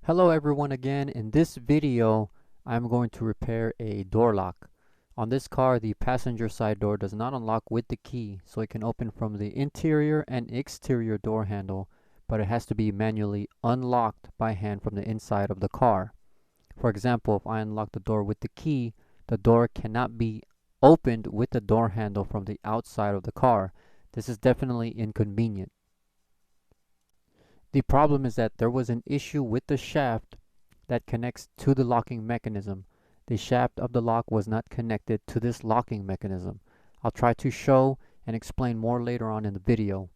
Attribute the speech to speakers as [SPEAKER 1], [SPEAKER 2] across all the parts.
[SPEAKER 1] Hello everyone again. In this video, I'm going to repair a door lock. On this car, the passenger side door does not unlock with the key, so it can open from the interior and exterior door handle, but it has to be manually unlocked by hand from the inside of the car. For example, if I unlock the door with the key, the door cannot be opened with the door handle from the outside of the car. This is definitely inconvenient. The problem is that there was an issue with the shaft that connects to the locking mechanism. The shaft of the lock was not connected to this locking mechanism. I'll try to show and explain more later on in the video.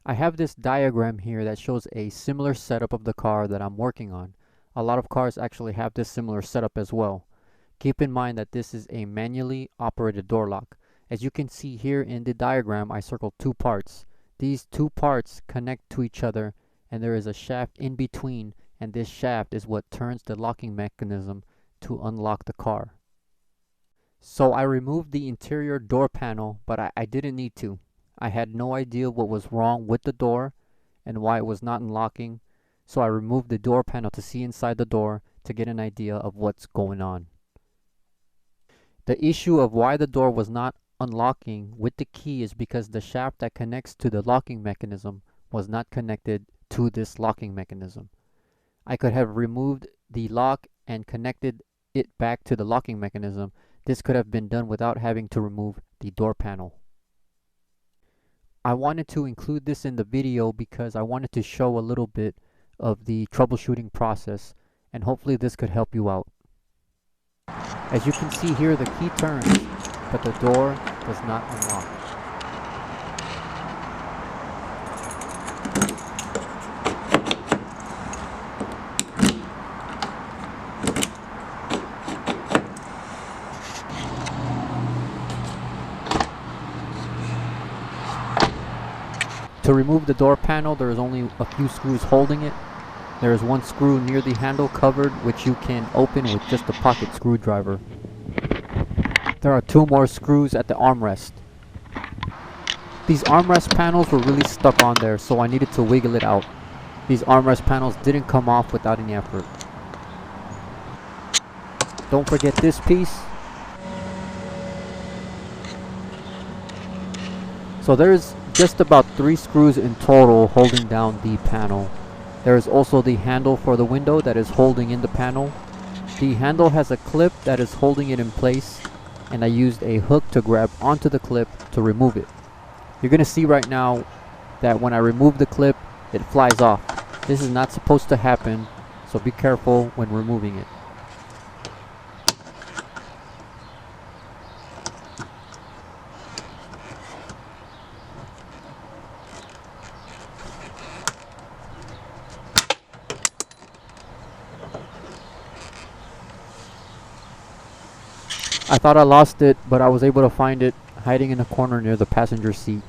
[SPEAKER 1] I have this diagram here that shows a similar setup of the car that I'm working on. A lot of cars actually have this similar setup as well. Keep in mind that this is a manually operated door lock. As you can see here in the diagram, I circled two parts. These two parts connect to each other and there is a shaft in between, and this shaft is what turns the locking mechanism to unlock the car. So I removed the interior door panel, but I didn't need to. I had no idea what was wrong with the door and why it was not unlocking, so I removed the door panel to see inside the door to get an idea of what's going on. The issue of why the door was not unlocking with the key is because the shaft that connects to the locking mechanism was not connected to this locking mechanism. I could have removed the lock and connected it back to the locking mechanism. This could have been done without having to remove the door panel. I wanted to include this in the video because I wanted to show a little bit of the troubleshooting process, and hopefully this could help you out. As you can see here, the key turns, but the door does not unlock. To remove the door panel, there is only a few screws holding it. There is one screw near the handle covered, which you can open with just a pocket screwdriver. There are two more screws at the armrest. These armrest panels were really stuck on there, so I needed to wiggle it out. These armrest panels didn't come off without any effort. Don't forget this piece. So there's just about 3 screws in total holding down the panel. There is also the handle for the window that is holding in the panel. The handle has a clip that is holding it in place, and I used a hook to grab onto the clip to remove it. You're going to see right now that when I remove the clip, it flies off. This is not supposed to happen, so be careful when removing it. I thought I lost it, but I was able to find it hiding in a corner near the passenger seat.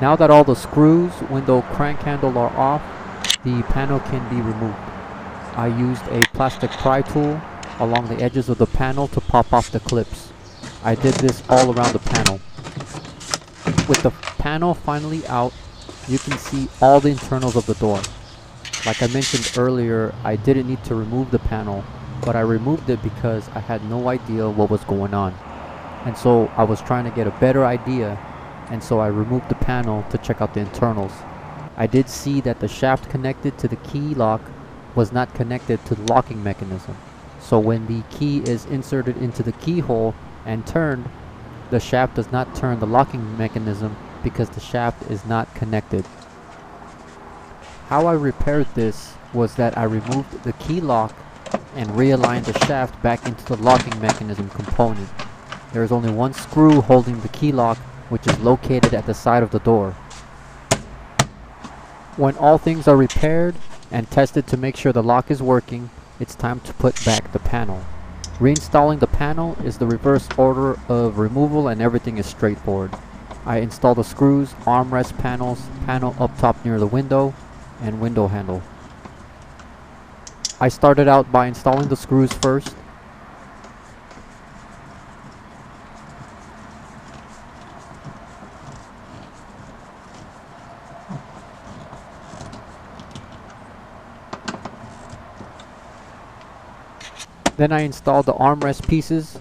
[SPEAKER 1] Now that all the screws, window crank handle are off, the panel can be removed. I used a plastic pry tool along the edges of the panel to pop off the clips. I did this all around the panel. With the panel finally out, you can see all the internals of the door. Like I mentioned earlier, I didn't need to remove the panel, but I removed it because I had no idea what was going on. And so I was trying to get a better idea, and so I removed the panel to check out the internals. I did see that the shaft connected to the key lock was not connected to the locking mechanism. So when the key is inserted into the keyhole and turned, the shaft does not turn the locking mechanism because the shaft is not connected. How I repaired this was that I removed the key lock and realigned the shaft back into the locking mechanism component. There is only one screw holding the key lock, which is located at the side of the door. When all things are repaired and tested to make sure the lock is working, it's time to put back the panel. Reinstalling the panel is the reverse order of removal, and everything is straightforward. I install the screws, armrest panels, panel up top near the window, and window handle. I started out by installing the screws first. Then I installed the armrest pieces.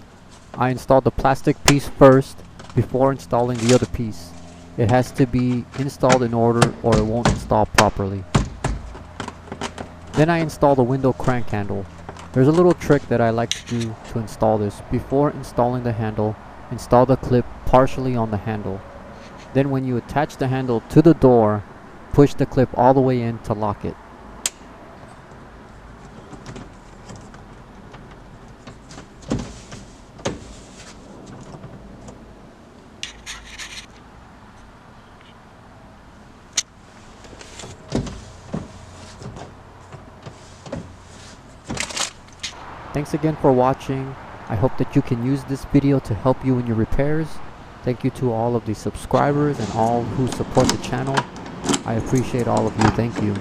[SPEAKER 1] I installed the plastic piece first before installing the other piece. It has to be installed in order or it won't install properly. Then I installed the window crank handle. There's a little trick that I like to do to install this. Before installing the handle, install the clip partially on the handle. Then when you attach the handle to the door, push the clip all the way in to lock it. Thanks again for watching. I hope that you can use this video to help you in your repairs. Thank you to all of the subscribers and all who support the channel. I appreciate all of you. Thank you.